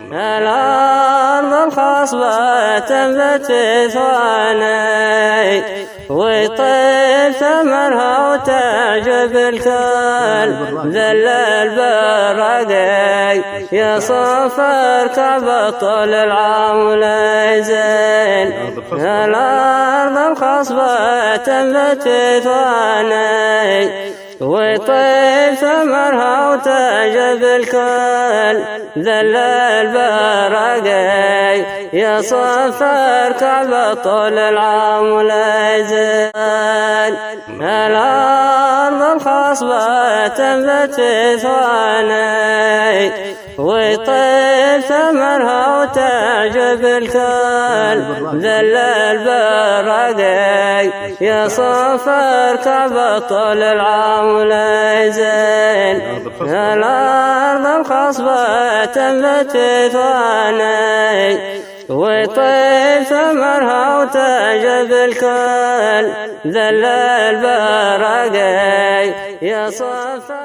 الأرض الخصبة تنبت ثواني ويطيب ثمرها وتعجب الكل ذل البرقي يصفر كبطل العام ولا يزين. الأرض الخصبة تنبت ثواني ويطيب ثمرها وتعجب الكل ذل البرقي يصفر كبطل العام ولا يزين. الأرض الخصبة تنبت ثواني ويطيب ثمرها وتعجب الكل ذل البرقي يصفر كبطل العام ولا يزين. الأرض الخصبة تنبت ثواني ويطيب ثمرها وتعجب الكل ذل البرقي يصفر